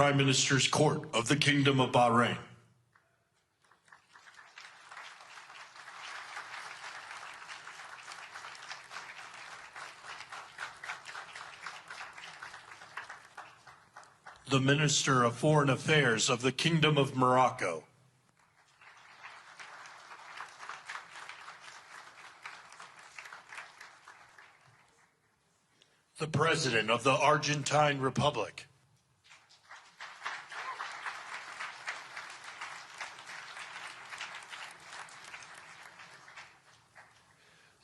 Prime Minister's Court of the Kingdom of Bahrain. The Minister of Foreign Affairs of the Kingdom of Morocco. The President of the Argentine Republic.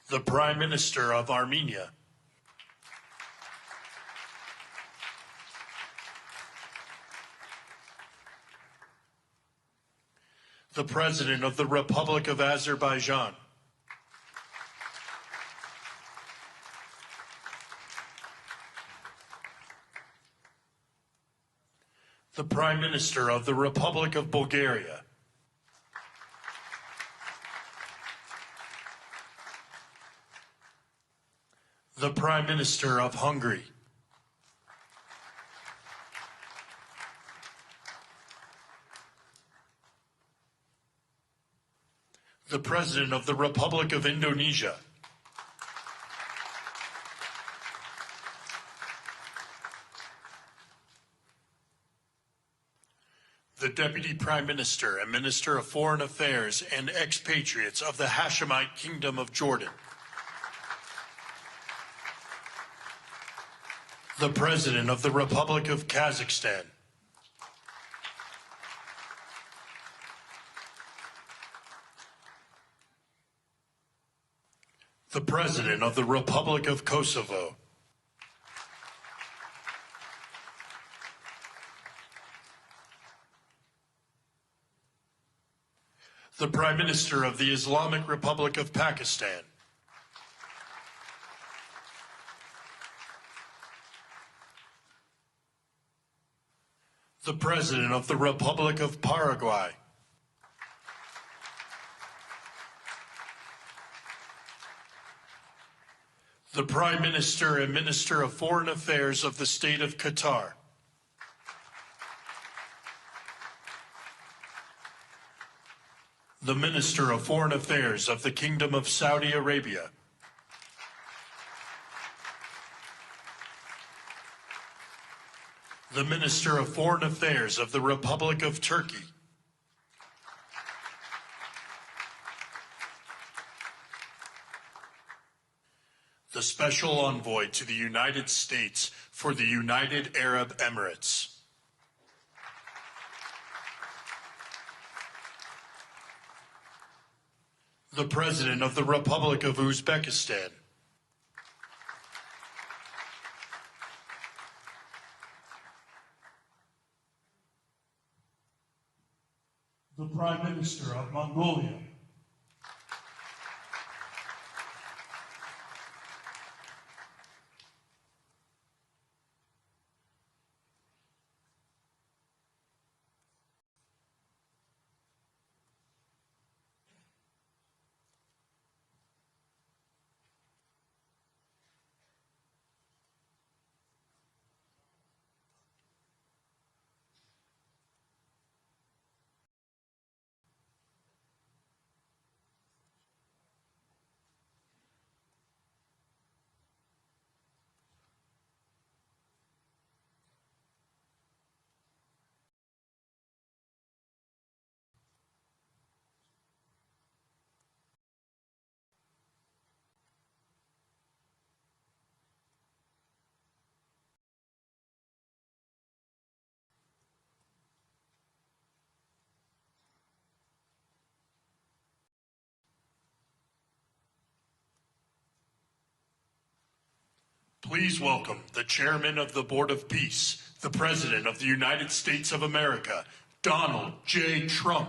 The Prime Minister of Armenia. The President of the Republic of Azerbaijan. The Prime Minister of the Republic of Bulgaria. The Prime Minister of Hungary. The President of the Republic of Indonesia. The Deputy Prime Minister and Minister of Foreign Affairs and expatriates of the Hashemite Kingdom of Jordan. The President of the Republic of Kazakhstan. The President of the Republic of Kosovo. The Prime Minister of the Islamic Republic of Pakistan. The President of the Republic of Paraguay. The Prime Minister and Minister of Foreign Affairs of the State of Qatar. The Minister of Foreign Affairs of the Kingdom of Saudi Arabia. The Minister of Foreign Affairs of the Republic of Turkey. The Special Envoy to the United States for the United Arab Emirates. The President of the Republic of Uzbekistan. The Prime Minister of Mongolia. Please welcome the Chairman of the Board of Peace, the President of the United States of America, Donald J. Trump.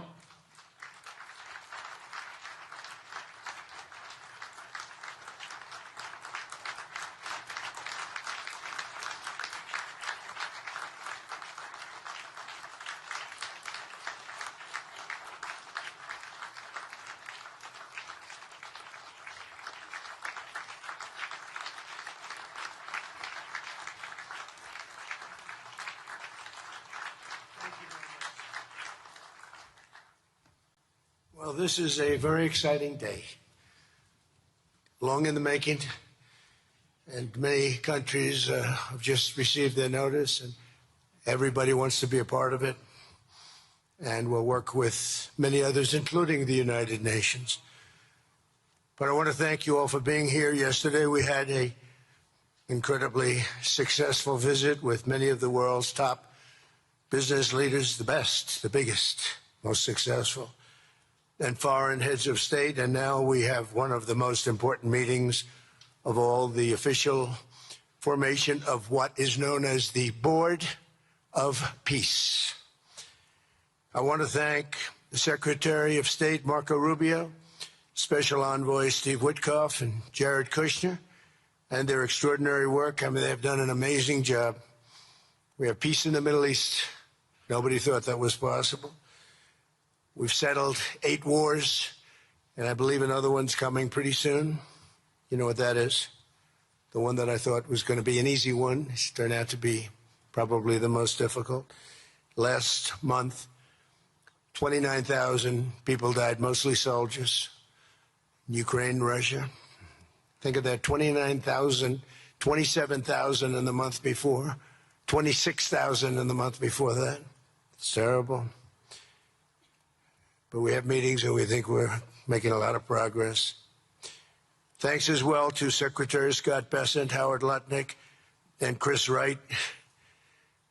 Well, this is a very exciting day, long in the making, and many countries have just received their notice, and everybody wants to be a part of it, and we'll work with many others, including the United Nations. But I want to thank you all for being here. Yesterday we had an incredibly successful visit with many of the world's top business leaders, the best, the biggest, most successful, and foreign heads of state. And now we have one of the most important meetings of all, the official formation of what is known as the Board of Peace. I want to thank the Secretary of State, Marco Rubio, Special Envoy Steve Witkoff, and Jared Kushner, and their extraordinary work. I mean, they've done an amazing job. We have peace in the Middle East. Nobody thought that was possible. We've settled 8 wars, and I believe another one's coming pretty soon. You know what that is? The one that I thought was going to be an easy one has turned out to be probably the most difficult. Last month, 29,000 people died, mostly soldiers, in Ukraine, Russia. Think of that, 29,000, 27,000 in the month before, 26,000 in the month before that. It's terrible. But we have meetings and we think we're making a lot of progress. Thanks as well to Secretary Scott Bessent, Howard Lutnick, and Chris Wright,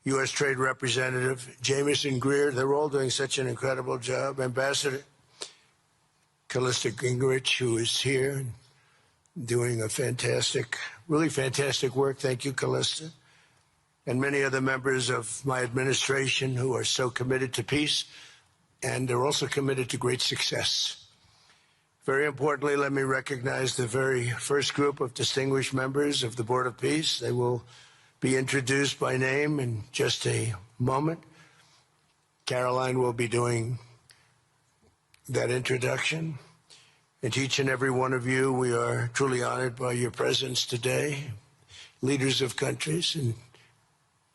U.S. Trade Representative, Jamieson Greer. They're all doing such an incredible job. Ambassador Callista Gingrich, who is here, doing a fantastic, really fantastic work. Thank you, Callista. And many other members of my administration who are so committed to peace, and they're also committed to great success. Very importantly, let me recognize the very first group of distinguished members of the Board of Peace. They will be introduced by name in just a moment. Caroline will be doing that introduction. And to each and every one of you, we are truly honored by your presence today. Leaders of countries, in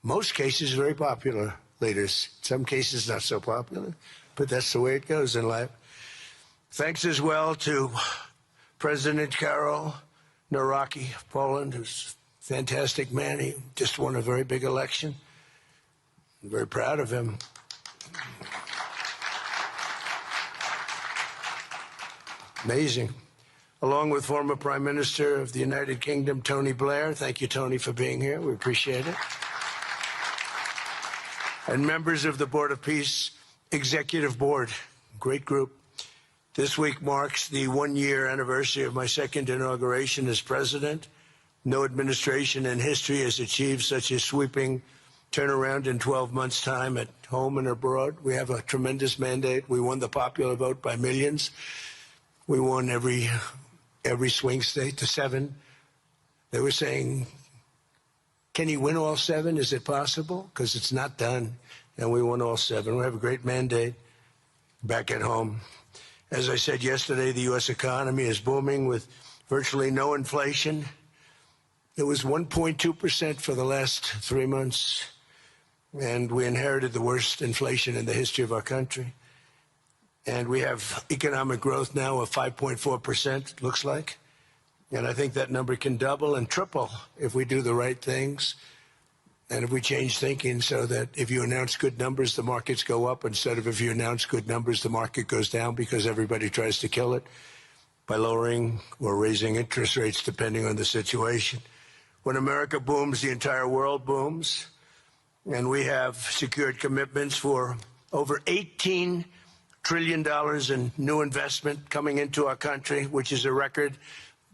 most cases, very popular leaders. Some cases, not so popular, but that's the way it goes in life. Thanks as well to President Karol Nawrocki of Poland, who's a fantastic man. He just won a very big election. I'm very proud of him. Amazing. Along with former Prime Minister of the United Kingdom, Tony Blair. Thank you, Tony, for being here. We appreciate it. And members of the Board of Peace Executive Board, great group. This week marks the 1-year anniversary of my second inauguration as president. No administration in history has achieved such a sweeping turnaround in 12 months' time at home and abroad. We have a tremendous mandate. We won the popular vote by millions. We won every swing state to 7. They were saying, can you win all 7? Is it possible? Because it's not done. And we won all 7. We have a great mandate back at home. As I said yesterday, the U.S. economy is booming with virtually no inflation. It was 1.2% for the last 3 months. And we inherited the worst inflation in the history of our country. And we have economic growth now of 5.4%, looks like. And I think that number can double and triple if we do the right things and if we change thinking so that if you announce good numbers, the markets go up, instead of if you announce good numbers, the market goes down because everybody tries to kill it by lowering or raising interest rates depending on the situation. When America booms, the entire world booms. And we have secured commitments for over $18 trillion in new investment coming into our country, which is a record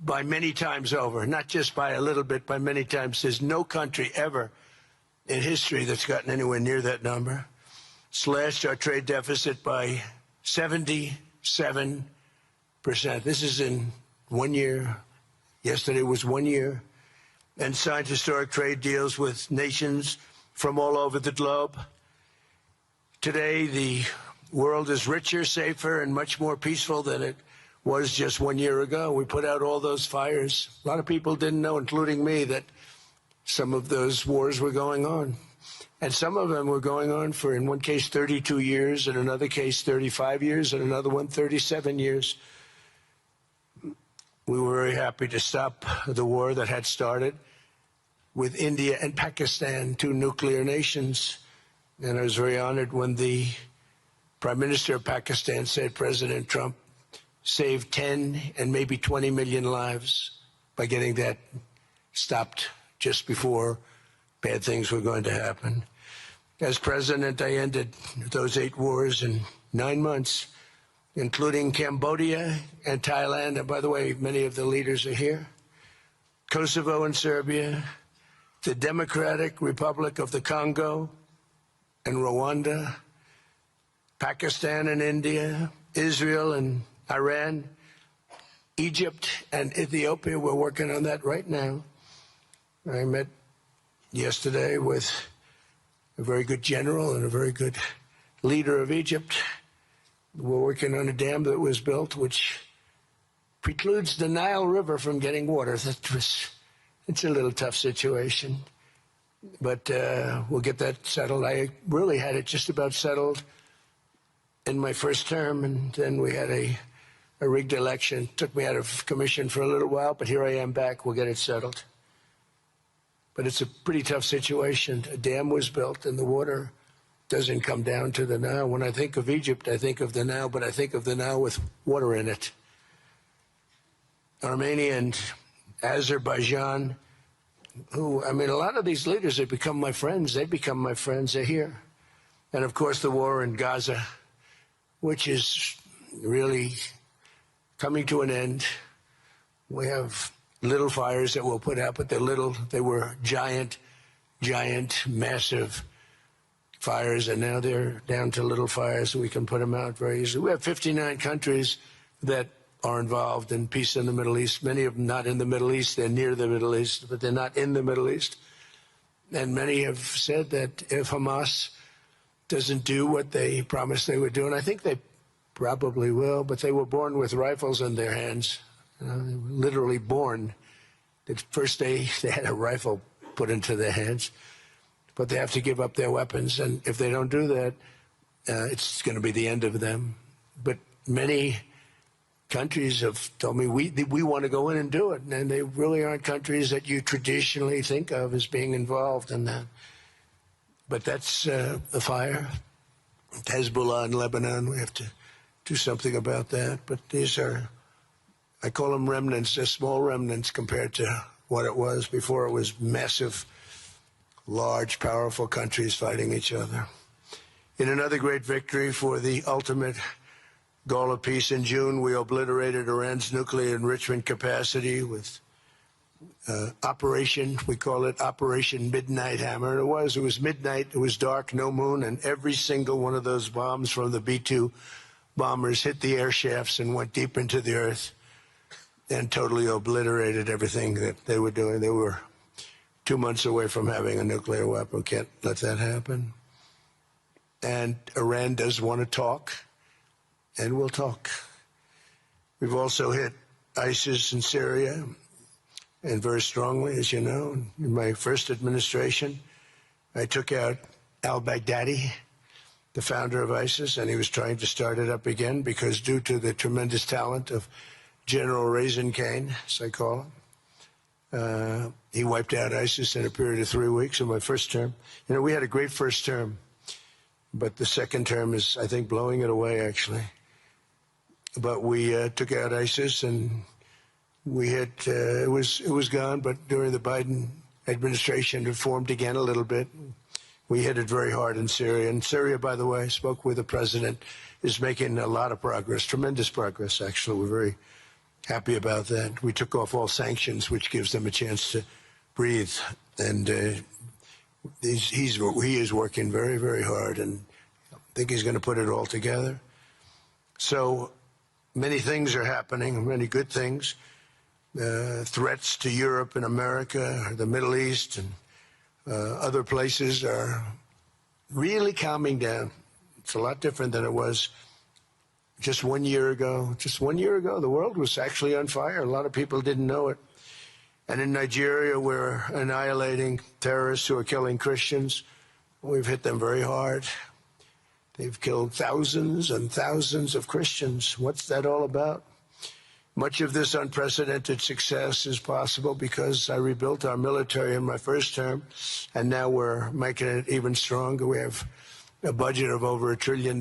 by many times over, not just by a little bit, by many times. There's no country ever in history that's gotten anywhere near that number. Slashed our trade deficit by 77%. This is in 1 year. Yesterday was 1 year. And signed historic trade deals with nations from all over the globe. Today, the world is richer, safer, and much more peaceful than it was just 1 year ago. We put out all those fires. A lot of people didn't know, including me, that some of those wars were going on. And some of them were going on for, in one case, 32 years, in another case, 35 years, and another one, 37 years. We were very happy to stop the war that had started with India and Pakistan, two nuclear nations. And I was very honored when the Prime Minister of Pakistan said President Trump saved 10 and maybe 20 million lives by getting that stopped just before bad things were going to happen. As president, I ended those 8 wars in 9 months, including Cambodia and Thailand. And by the way, many of the leaders are here. Kosovo and Serbia, the Democratic Republic of the Congo and Rwanda, Pakistan and India, Israel and Iran, Egypt and Ethiopia. We're working on that right now. I met yesterday with a very good general and a very good leader of Egypt. We're working on a dam that was built which precludes the Nile River from getting water. It's a little tough situation, but we'll get that settled. I really had it just about settled in my first term, and then we had a rigged election. Took me out of commission for a little while, but here I am back. We'll get it settled. But it's a pretty tough situation. A dam was built, and the water doesn't come down to the Nile. When I think of Egypt, I think of the Nile, but I think of the Nile with water in it. Armenia and Azerbaijan, who, I mean, a lot of these leaders have become my friends. They've become my friends. They're here. And, of course, the war in Gaza, which is really coming to an end. We have little fires that we'll put out, but they're little. They were giant, massive fires, and now they're down to little fires, so we can put them out very easily. We have 59 countries that are involved in peace in the Middle East. Many of them not in the Middle East. They're near the Middle East, but they're not in the Middle East. And many have said that if Hamas doesn't do what they promised they would do, and I think they probably will, but they were born with rifles in their hands. They were literally born. The first day they had a rifle put into their hands, but they have to give up their weapons. And if they don't do that, it's going to be the end of them. But many countries have told me we want to go in and do it, and they really aren't countries that you traditionally think of as being involved in that. But that's a fire. Hezbollah in Lebanon, we have to do something about that. But these are, I call them remnants. They're small remnants compared to what it was before. It was massive, large, powerful countries fighting each other. In another great victory for the ultimate goal of peace, in June, we obliterated Iran's nuclear enrichment capacity with Operation, we call it Operation Midnight Hammer. It was midnight, it was dark, no moon, and every single one of those bombs from the B-2 bombers hit the air shafts and went deep into the earth and totally obliterated everything that they were doing. They were 2 months away from having a nuclear weapon. Can't let that happen. And Iran does want to talk, and we'll talk. We've also hit ISIS in Syria, and very strongly, as you know. In my first administration, I took out al-Baghdadi, the founder of ISIS, and he was trying to start it up again because due to the tremendous talent of General Raisin Kane, as I call him, he wiped out ISIS in a period of 3 weeks in my first term. You know, we had a great first term, but the second term is, I think, blowing it away, actually. But we took out ISIS, and we had, it was gone, but during the Biden administration, it formed again a little bit. We hit it very hard in Syria. And Syria, by the way, I spoke with the president, is making a lot of progress, tremendous progress, actually. We're very happy about that. We took off all sanctions, which gives them a chance to breathe. And he is working very, very hard, and I think he's going to put it all together. So many things are happening, many good things. Threats to Europe and America, the Middle East, and other places are really calming down. It's a lot different than it was just 1 year ago. Just 1 year ago, the world was actually on fire. A lot of people didn't know it. And in Nigeria, we're annihilating terrorists who are killing Christians. We've hit them very hard. They've killed thousands and thousands of Christians. What's that all about? Much of this unprecedented success is possible because I rebuilt our military in my first term, and now we're making it even stronger. We have a budget of over $1 trillion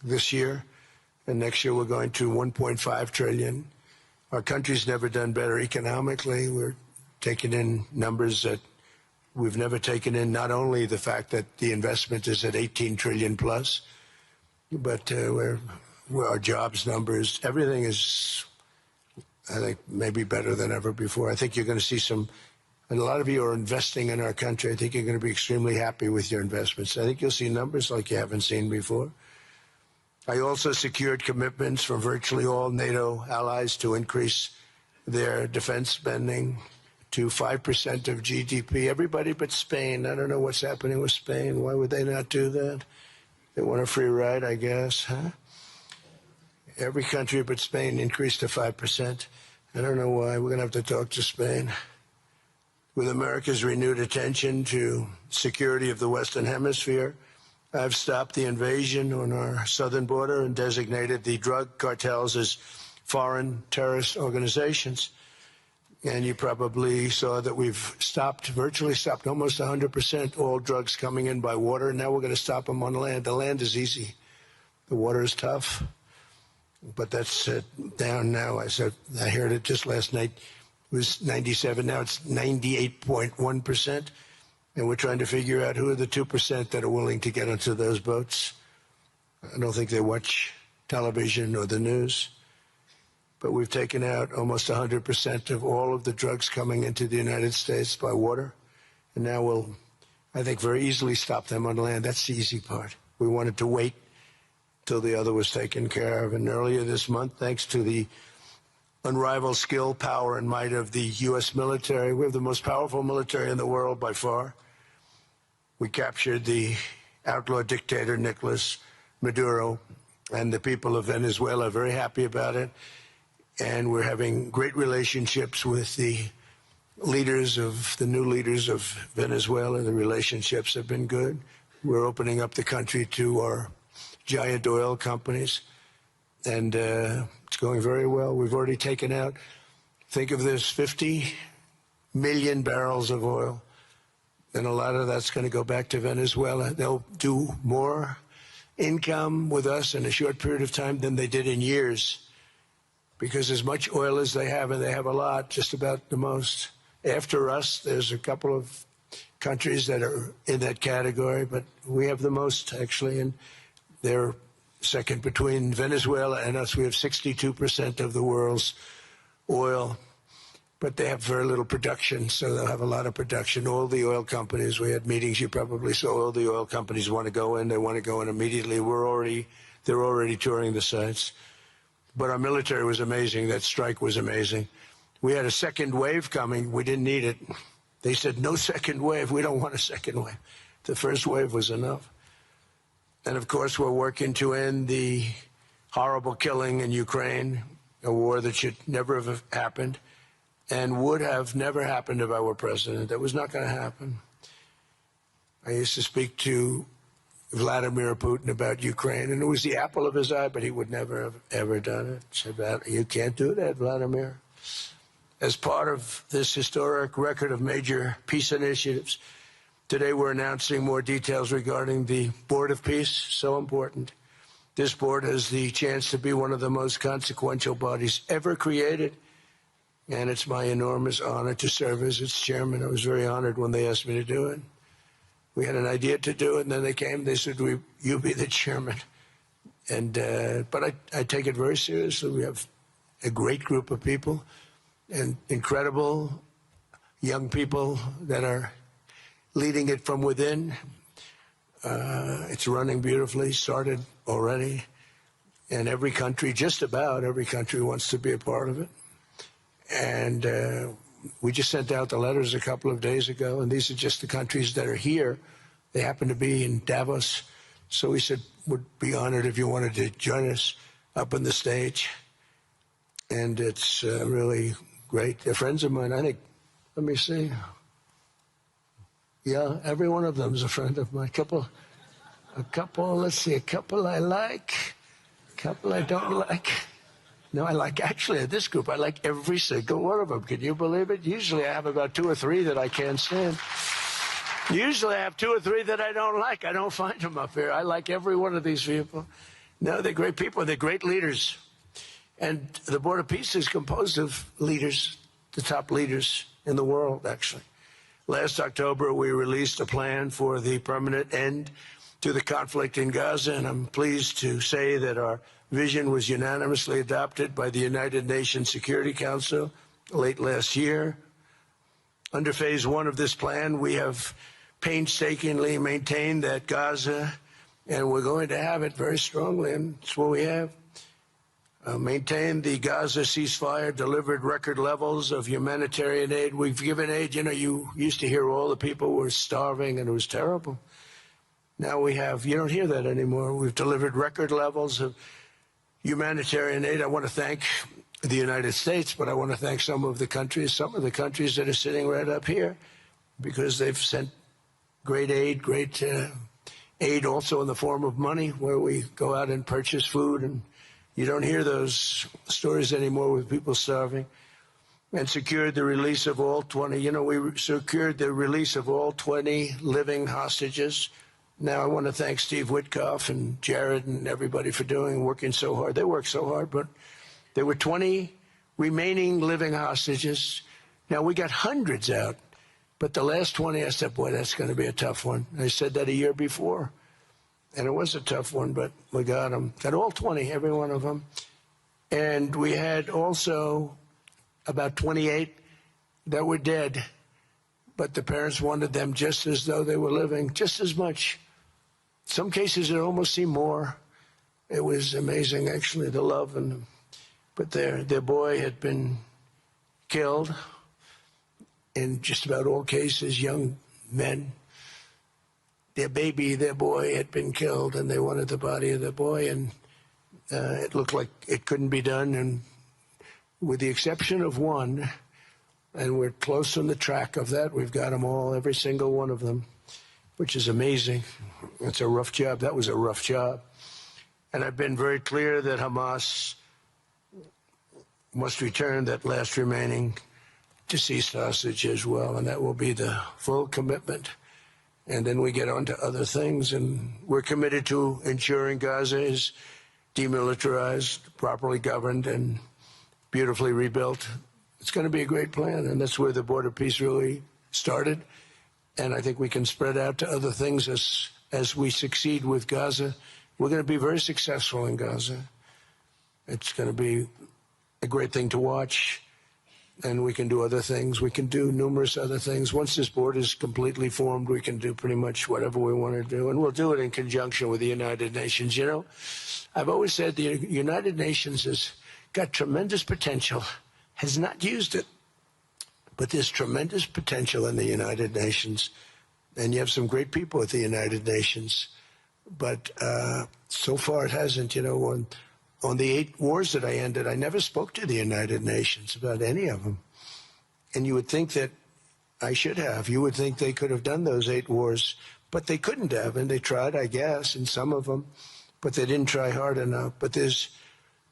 this year, and next year we're going to $1.5 trillion. Our country's never done better economically. We're taking in numbers that we've never taken in, not only the fact that the investment is at 18 trillion plus, but our jobs numbers, everything is, I think, maybe better than ever before. I think you're going to see a lot of you are investing in our country. I think you're going to be extremely happy with your investments. I think you'll see numbers like you haven't seen before. I also secured commitments from virtually all NATO allies to increase their defense spending to 5% of GDP. Everybody but Spain. I don't know what's happening with Spain. Why would they not do that? They want a free ride, I guess, huh? Every country but Spain increased to 5%. I don't know why. We're going to have to talk to Spain. With America's renewed attention to security of the Western Hemisphere, I've stopped the invasion on our southern border and designated the drug cartels as foreign terrorist organizations. And you probably saw that we've virtually stopped almost 100% all drugs coming in by water. And now we're going to stop them on land. The land is easy. The water is tough. But that's down now. I heard it just last night. It was 97. Now it's 98.1%. And we're trying to figure out who are the 2% that are willing to get onto those boats. I don't think they watch television or the news. But we've taken out almost 100% of all of the drugs coming into the United States by water. And now we'll, I think, very easily stop them on land. That's the easy part. We wanted to wait till the other was taken care of. And earlier this month, thanks to the unrivaled skill, power, and might of the U.S. military, we have the most powerful military in the world by far. We captured the outlaw dictator Nicolas Maduro, and the people of Venezuela are very happy about it. And we're having great relationships with the new leaders of Venezuela. The relationships have been good. We're opening up the country to our giant oil companies, and it's going very well. We've already taken out, think of this, 50 million barrels of oil, and a lot of that's going to go back to Venezuela. They'll do more income with us in a short period of time than they did in years, because as much oil as they have, and they have a lot, just about the most. After us, there's a couple of countries that are in that category, but we have the most, actually, and they're second between Venezuela and us. We have 62% of the world's oil, but they have very little production, so they'll have a lot of production. All the oil companies, we had meetings, you probably saw, all the oil companies want to go in. They want to go in immediately. They're already touring the sites. But our military was amazing. That strike was amazing. We had a second wave coming. We didn't need it. They said, no second wave. We don't want a second wave. The first wave was enough. And, of course, we're working to end the horrible killing in Ukraine, a war that should never have happened and would have never happened if I were president. That was not going to happen. I used to speak to Vladimir Putin about Ukraine, and it was the apple of his eye, but he would never have ever done it. Said, you can't do that, Vladimir. As part of this historic record of major peace initiatives, today we're announcing more details regarding the Board of Peace, so important. This board has the chance to be one of the most consequential bodies ever created, and it's my enormous honor to serve as its chairman. I was very honored when they asked me to do it. We had an idea to do it, and then they came, they said, you be the chairman. And but I take it very seriously. We have a great group of people and incredible young people that are leading it from within. It's running beautifully, started already. And every country, just about every country, wants to be a part of it. And we just sent out the letters a couple of days ago, and these are just the countries that are here. They happen to be in Davos. So we said, would be honored if you wanted to join us up on the stage. And it's really great. They're friends of mine. I think, let me see. Yeah, every one of them is a friend of mine. A couple, let's see, a couple I like, a couple I don't like. No, I like, actually, at this group, I like every single one of them. Can you believe it? Usually I have about 2 or 3 that I can't stand. Usually I have 2 or 3 that I don't like. I don't find them up here. I like every one of these people. No, they're great people. They're great leaders. And the Board of Peace is composed of leaders, the top leaders in the world, actually. Last October, we released a plan for the permanent end to the conflict in Gaza, and I'm pleased to say that our vision was unanimously adopted by the United Nations Security Council late last year. Under phase 1 of this plan, we have painstakingly maintained that Gaza, and we're going to have it very strongly, and it's what we have, maintained the Gaza ceasefire, delivered record levels of humanitarian aid. We've given aid. You know, you used to hear all the people were starving and it was terrible. Now we have, you don't hear that anymore. We've delivered record levels of humanitarian aid. I want to thank the United States, but I want to thank some of the countries that are sitting right up here, because they've sent great aid, aid also in the form of money, where we go out and purchase food, and you don't hear those stories anymore with people starving. And secured the release of all 20, we secured the release of all 20 living hostages. Now, I want to thank Steve Witkoff and Jared and everybody for working so hard. They worked so hard, but there were 20 remaining living hostages. Now, we got hundreds out, but the last 20, I said, boy, that's going to be a tough one. I said that a year before, and it was a tough one, but we got them. Got all 20, every one of them. And we had also about 28 that were dead, but the parents wanted them just as though they were living, just as much. Some cases it almost seemed more. It was amazing, actually, the love. But their boy had been killed. In just about all cases, young men. Their boy had been killed, and they wanted the body of the boy, and it looked like it couldn't be done. And with the exception of one, and we're close on the track of that, we've got them all, every single one of them, which is amazing. It's a rough job. That was a rough job. And I've been very clear that Hamas must return that last remaining deceased hostage as well, and that will be the full commitment. And then we get on to other things, and we're committed to ensuring Gaza is demilitarized, properly governed, and beautifully rebuilt. It's going to be a great plan, and that's where the Board of Peace really started. And I think we can spread out to other things as we succeed with Gaza. We're going to be very successful in Gaza. It's going to be a great thing to watch, and we can do other things. We can do numerous other things. Once this board is completely formed, we can do pretty much whatever we want to do, and we'll do it in conjunction with the United Nations. You know, I've always said the United Nations has got tremendous potential, has not used it, but there's tremendous potential in the United Nations, and you have some great people at the United Nations, but so far it hasn't. You know, on the 8 wars that I ended, I never spoke to the United Nations about any of them, and you would think that I should have. You would think they could have done those 8 wars, but they couldn't have, and they tried, I guess, in some of them, but they didn't try hard enough. But there's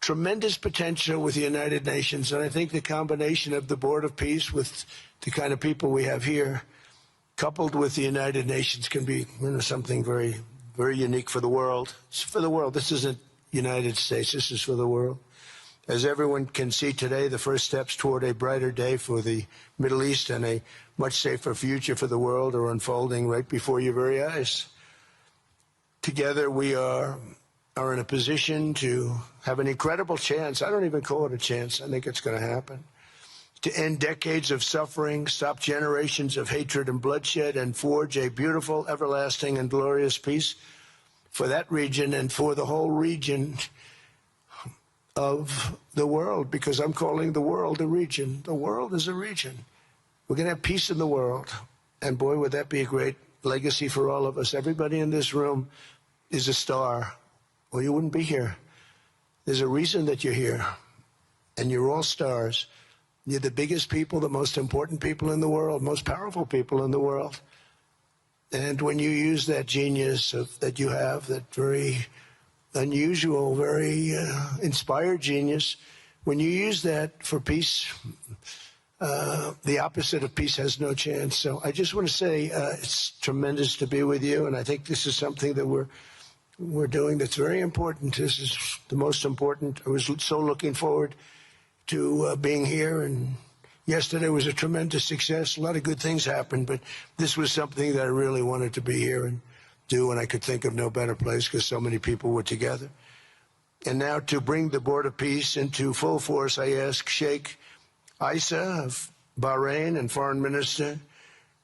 tremendous potential with the United Nations, and I think the combination of the Board of Peace with the kind of people we have here, coupled with the United Nations, can be something very, very unique for the world. It's for the world. This isn't United States. This is for the world. As everyone can see today, the first steps toward a brighter day for the Middle East and a much safer future for the world are unfolding right before your very eyes. Together we are in a position to have an incredible chance. I don't even call it a chance. I think it's going to happen. To end decades of suffering, stop generations of hatred and bloodshed, and forge a beautiful, everlasting, and glorious peace for that region and for the whole region of the world, because I'm calling the world a region. The world is a region. We're going to have peace in the world. And boy, would that be a great legacy for all of us. Everybody in this room is a star, or you wouldn't be here. There's a reason that you're here, and you're all stars. You're the biggest people, the most important people in the world, most powerful people in the world. And when you use that genius that you have, that very unusual, very inspired genius, when you use that for peace, the opposite of peace has no chance. So I just want to say it's tremendous to be with you, and I think this is something that we're doing that's very important. This is the most important. I was so looking forward to being here, and yesterday was a tremendous success. A lot of good things happened, but this was something that I really wanted to be here and do, and I could think of no better place because so many people were together. And now to bring the Board of Peace into full force, I ask Sheikh Isa of Bahrain and Foreign Minister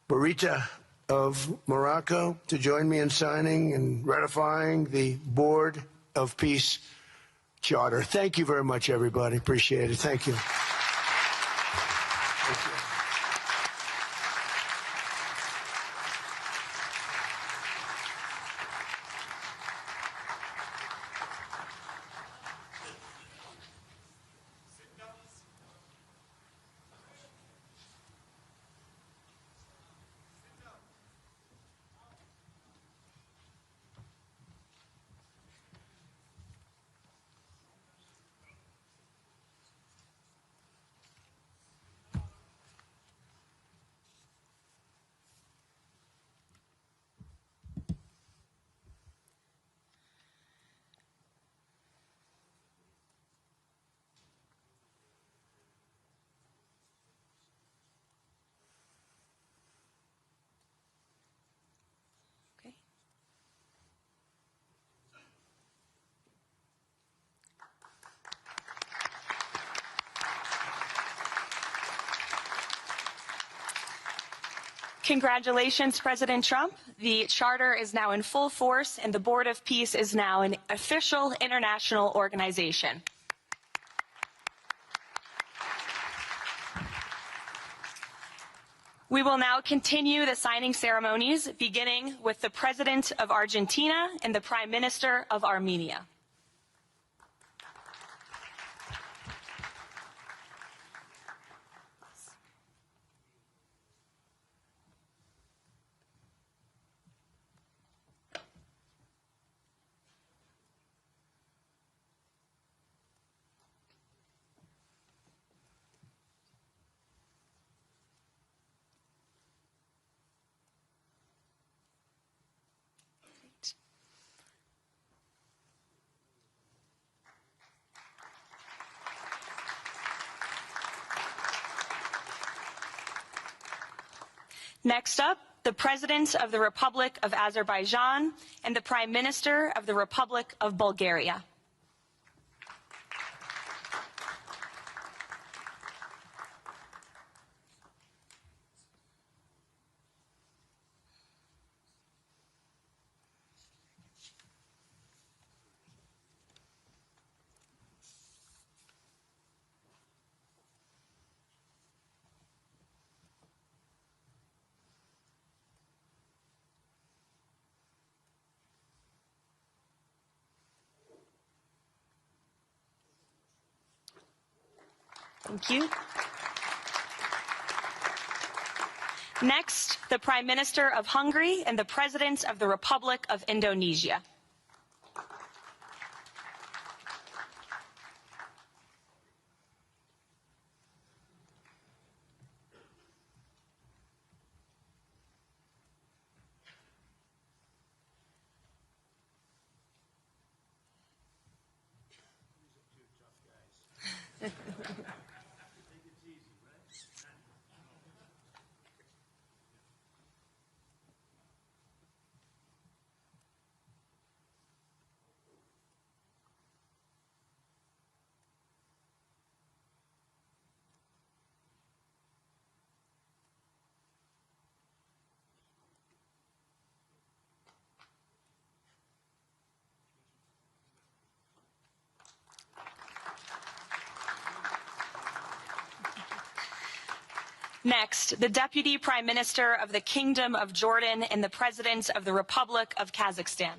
Barita of Morocco to join me in signing and ratifying the Board of Peace Charter. Thank you very much, everybody. Appreciate it. Thank you. Thank you. Congratulations, President Trump. The charter is now in full force, and the Board of Peace is now an official international organization. We will now continue the signing ceremonies, beginning with the President of Argentina and the Prime Minister of Armenia. Next up, the President of the Republic of Azerbaijan and the Prime Minister of the Republic of Bulgaria. Thank you. Next, the Prime Minister of Hungary and the President of the Republic of Indonesia. Next, the Deputy Prime Minister of the Kingdom of Jordan and the President of the Republic of Kazakhstan.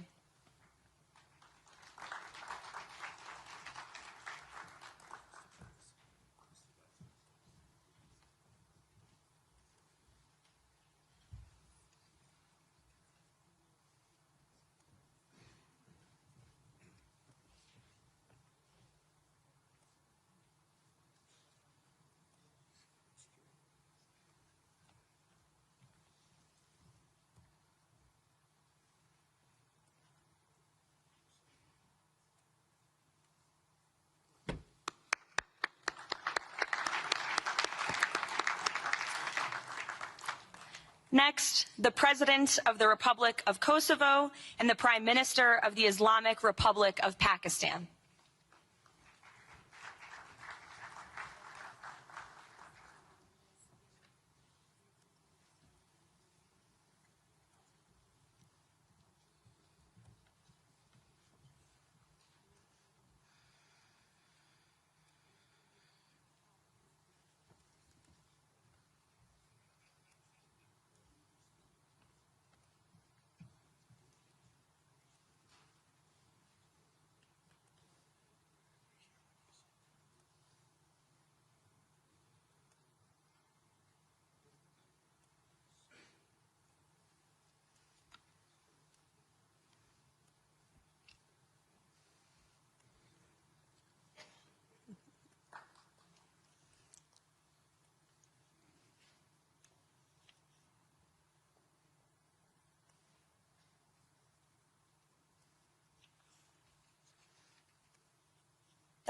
Next, the President of the Republic of Kosovo and the Prime Minister of the Islamic Republic of Pakistan.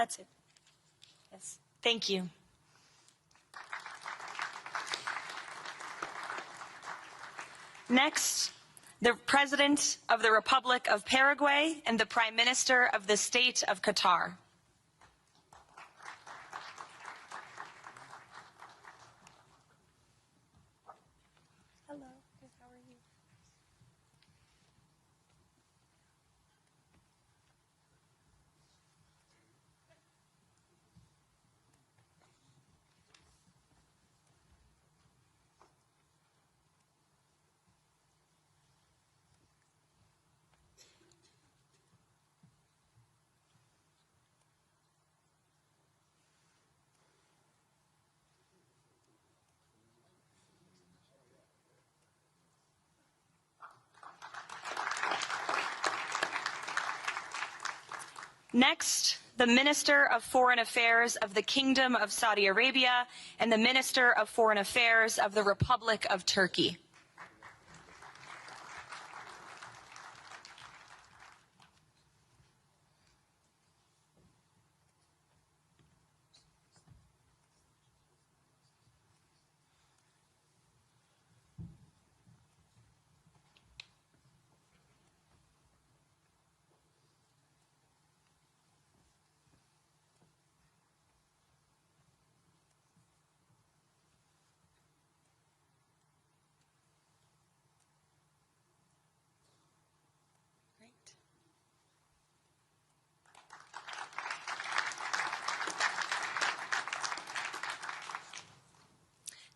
That's it. Yes. Thank you. Next, the President of the Republic of Paraguay and the Prime Minister of the State of Qatar. Hello. Good. How are you? Next, the Minister of Foreign Affairs of the Kingdom of Saudi Arabia and the Minister of Foreign Affairs of the Republic of Turkey.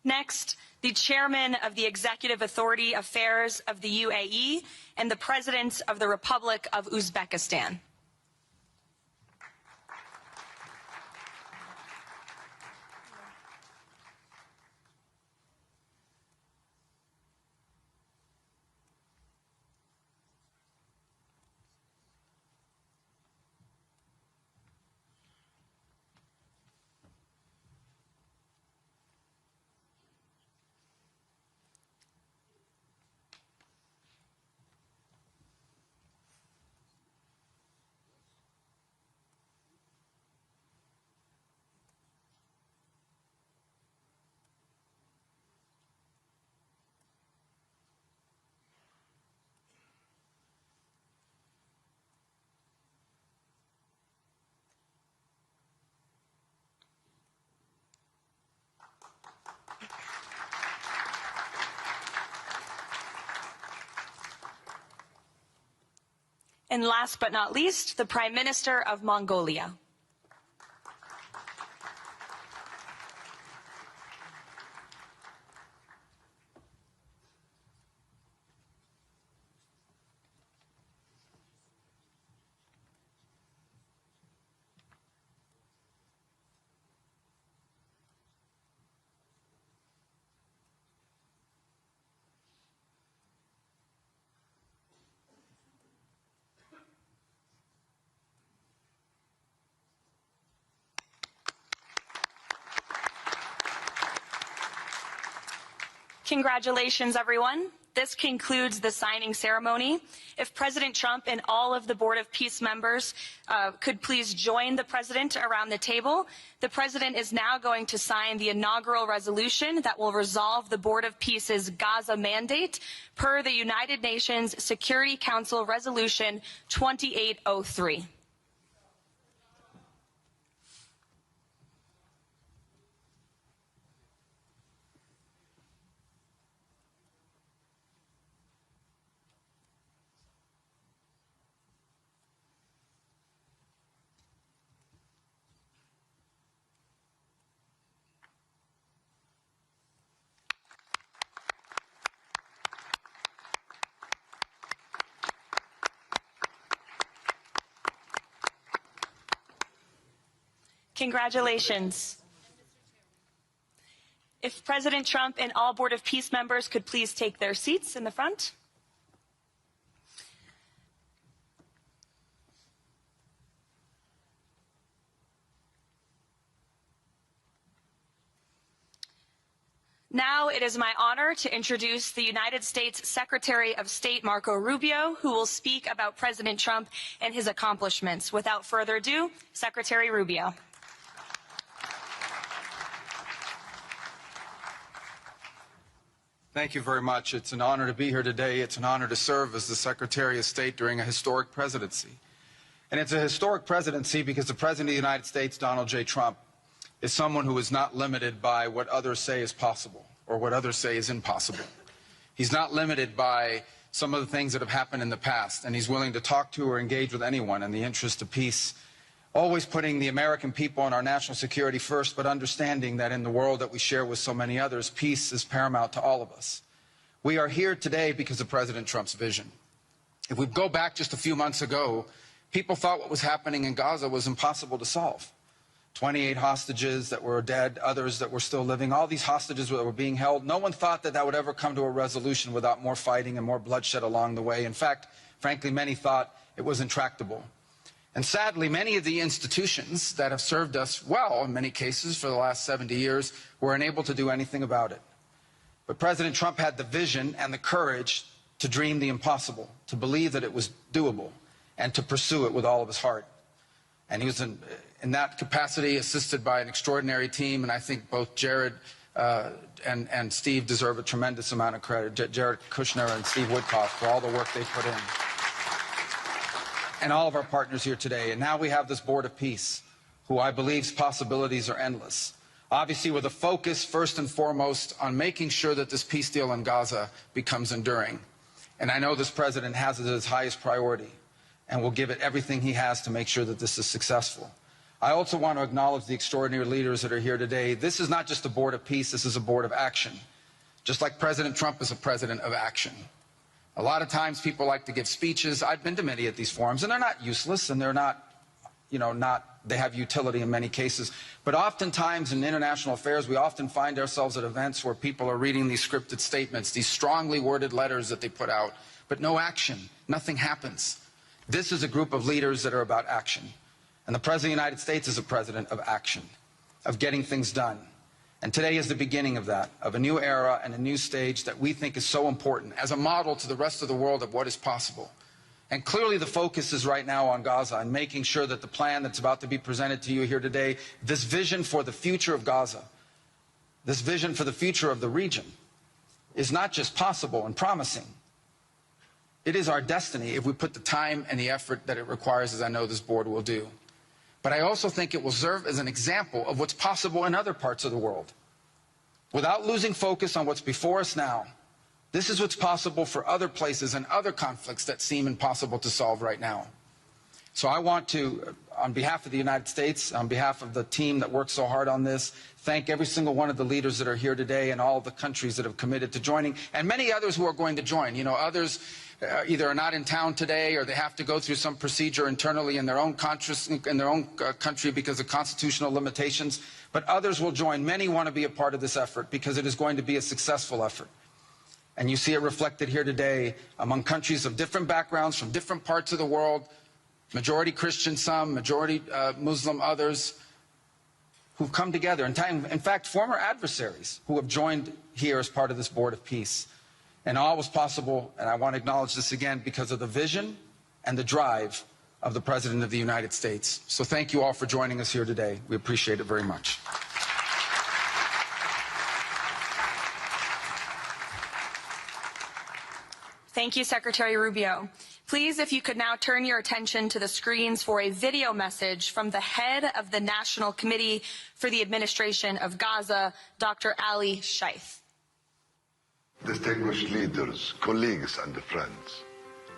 Next, the Chairman of the Executive Authority Affairs of the UAE and the President of the Republic of Uzbekistan. And last but not least, the Prime Minister of Mongolia. Congratulations, everyone. This concludes the signing ceremony. If President Trump and all of the Board of Peace members could please join the President around the table. The President is now going to sign the inaugural resolution that will resolve the Board of Peace's Gaza mandate per the United Nations Security Council Resolution 2803. Congratulations. If President Trump and all Board of Peace members could please take their seats in the front. Now it is my honor to introduce the United States Secretary of State Marco Rubio, who will speak about President Trump and his accomplishments. Without further ado, Secretary Rubio. Thank you very much. It's an honor to be here today. It's an honor to serve as the Secretary of State during a historic presidency. And it's a historic presidency because the President of the United States, Donald J. Trump, is someone who is not limited by what others say is possible or what others say is impossible. He's not limited by some of the things that have happened in the past, and he's willing to talk to or engage with anyone in the interest of peace, always putting the American people and our national security first, but understanding that in the world that we share with so many others, peace is paramount to all of us. We are here today because of President Trump's vision. If we go back just a few months ago, people thought what was happening in Gaza was impossible to solve. 28 hostages that were dead, others that were still living, all these hostages that were being held. No one thought that that would ever come to a resolution without more fighting and more bloodshed along the way. In fact, frankly, many thought it was intractable. And sadly, many of the institutions that have served us well, in many cases, for the last 70 years, were unable to do anything about it. But President Trump had the vision and the courage to dream the impossible, to believe that it was doable, and to pursue it with all of his heart. And he was in that capacity assisted by an extraordinary team, and I think both Jared and Steve deserve a tremendous amount of credit, Jared Kushner and Steve Woodcock, for all the work they put in. And all of our partners here today. And now we have this Board of Peace, who I believe's possibilities are endless. Obviously with a focus first and foremost on making sure that this peace deal in Gaza becomes enduring. And I know this president has it as his highest priority and will give it everything he has to make sure that this is successful. I also want to acknowledge the extraordinary leaders that are here today. This is not just a Board of Peace, this is a Board of Action. Just like President Trump is a president of action. A lot of times people like to give speeches. I've been to many of these forums, and they're not useless, and they're not, they have utility in many cases. But oftentimes in international affairs, we often find ourselves at events where people are reading these scripted statements, these strongly worded letters that they put out, but no action. Nothing happens. This is a group of leaders that are about action. And the President of the United States is a president of action, of getting things done. And today is the beginning of that, of a new era and a new stage that we think is so important as a model to the rest of the world of what is possible. And clearly the focus is right now on Gaza and making sure that the plan that's about to be presented to you here today, this vision for the future of Gaza, this vision for the future of the region, is not just possible and promising. It is our destiny if we put the time and the effort that it requires, as I know this board will do. But I also think it will serve as an example of what's possible in other parts of the world. Without losing focus on what's before us now, this is what's possible for other places and other conflicts that seem impossible to solve right now. So I want to, on behalf of the United States, on behalf of the team that worked so hard on this, thank every single one of the leaders that are here today and all of the countries that have committed to joining, and many others who are going to join. You know, others either are not in town today or they have to go through some procedure internally in their own country because of constitutional limitations. But others will join. Many want to be a part of this effort because it is going to be a successful effort. And you see it reflected here today among countries of different backgrounds from different parts of the world, majority Christian some, majority Muslim others, who've come together. In fact, former adversaries who have joined here as part of this Board of Peace. And all was possible, and I want to acknowledge this again, because of the vision and the drive of the President of the United States. So thank you all for joining us here today. We appreciate it very much. Thank you, Secretary Rubio. Please, if you could now turn your attention to the screens for a video message from the head of the National Committee for the Administration of Gaza, Dr. Ali Shaith. Distinguished leaders, colleagues, and friends,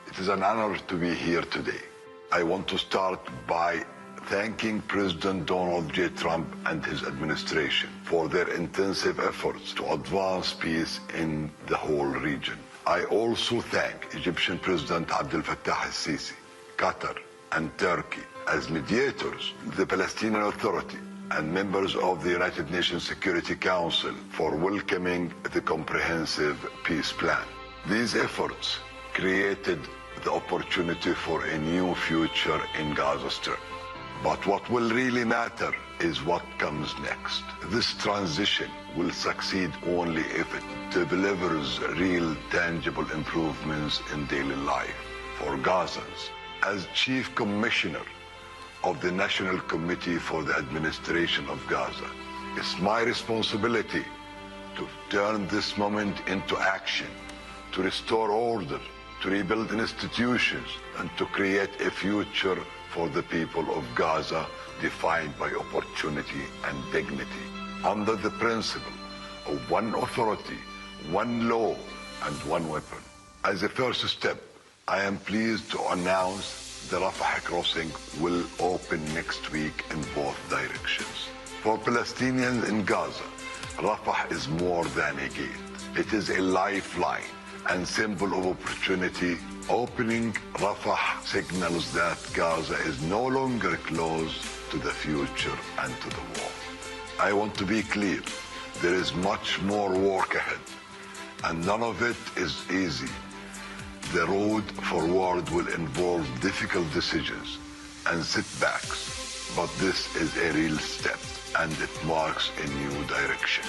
it is an honor to be here today. I want to start by thanking President Donald J. Trump and his administration for their intensive efforts to advance peace in the whole region. I also thank Egyptian President Abdel Fattah al-Sisi, Qatar, and Turkey as mediators, the Palestinian Authority, and members of the United Nations Security Council for welcoming the comprehensive peace plan. These efforts created the opportunity for a new future in Gaza Strip. But what will really matter is what comes next. This transition will succeed only if it delivers real, tangible improvements in daily life for Gazans. As Chief Commissioner of the National Committee for the Administration of Gaza, it's my responsibility to turn this moment into action, to restore order, to rebuild institutions, and to create a future for the people of Gaza defined by opportunity and dignity, under the principle of one authority, one law, and one weapon. As a first step, I am pleased to announce the Rafah crossing will open next week in both directions. For Palestinians in Gaza, Rafah is more than a gate. It is a lifeline and symbol of opportunity. Opening Rafah signals that Gaza is no longer closed to the future and to the war. I want to be clear, there is much more work ahead, and none of it is easy. The road forward will involve difficult decisions and setbacks, but this is a real step, and it marks a new direction.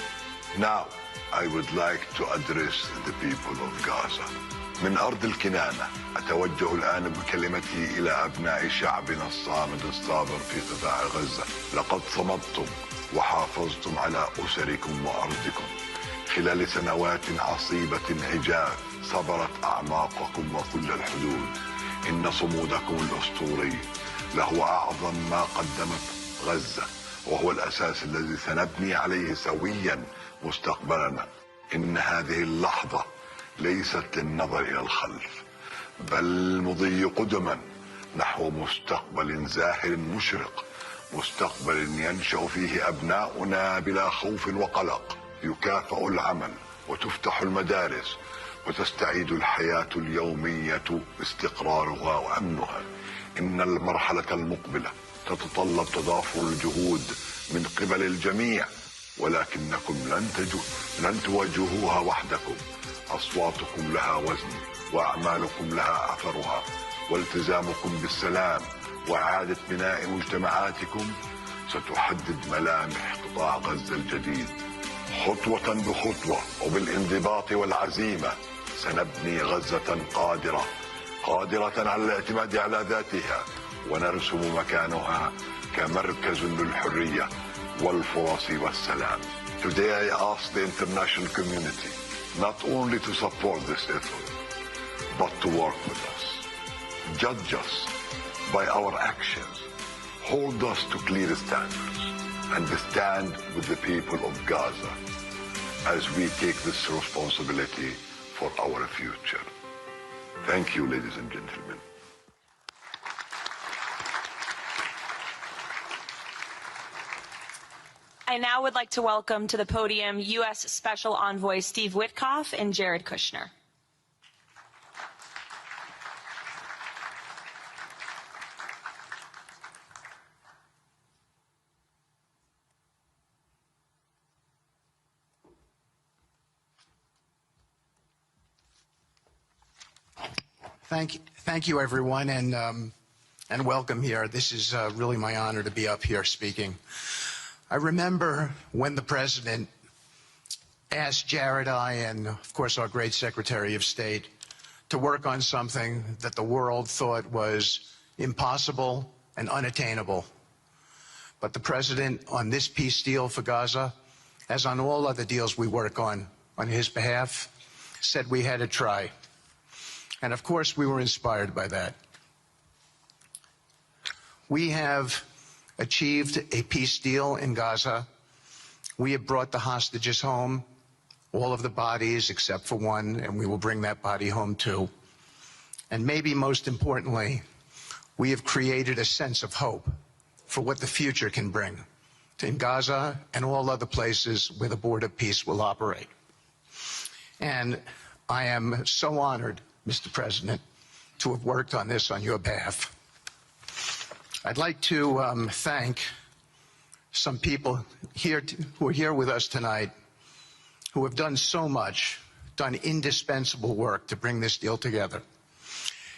Now, I would like to address the people of Gaza. من أرض الكنانة أتوجه الآن بكلمتي إلى أبناء شعبنا الصامد الصابر في قطاع غزة. لقد صمدتم وحافظتم على أسركم وأرضكم خلال سنوات عصيبة هجاف صبرت أعماقكم وكل الحدود. إن صمودكم الأسطوري له أعظم ما قدمت غزة، وهو الأساس الذي سنبني عليه سويا مستقبلنا. إن هذه اللحظة ليست للنظر إلى الخلف، بل المضي قدما نحو مستقبل زاهر مشرق، مستقبل ينشأ فيه أبناؤنا بلا خوف وقلق، يكافأ العمل وتفتح المدارس وتستعيد الحياة اليومية استقرارها وأمنها. إن المرحلة المقبلة تتطلب تضافر الجهود من قبل الجميع، ولكنكم لن تواجهوها وحدكم. أصواتكم لها وزن، وأعمالكم لها أثرها، والتزامكم بالسلام وإعادة بناء مجتمعاتكم ستحدد ملامح قطاع غزة الجديد. خطوة بخطوة وبالانضباط والعزيمة سنبني غزة قادرة على الاعتماد على ذاتها، ونرسم مكانها كمركز للحرية والفرص والسلام. Today I ask the international community not only to support this effort, but to work with us. Judge us by our actions. Hold us to clear standards and stand with the people of Gaza as we take this responsibility for our future. Thank you, ladies and gentlemen. I now would like to welcome to the podium U.S. Special Envoy Steve Witkoff and Jared Kushner. Thank you, everyone, and welcome here. This is really my honor to be up here speaking. I remember when the president asked Jared, I, and of course our great Secretary of State to work on something that the world thought was impossible and unattainable. But the President, on this peace deal for Gaza, as on all other deals we work on his behalf, said we had to try. And of course we were inspired by that. We have achieved a peace deal in Gaza. We have brought the hostages home, all of the bodies except for one, and we will bring that body home too. And maybe most importantly, we have created a sense of hope for what the future can bring in Gaza and all other places where the board of peace will operate. And I am so honored, Mr. President, to have worked on this on your behalf. I'd like to thank some people here who are here with us tonight who have done so much, done indispensable work to bring this deal together.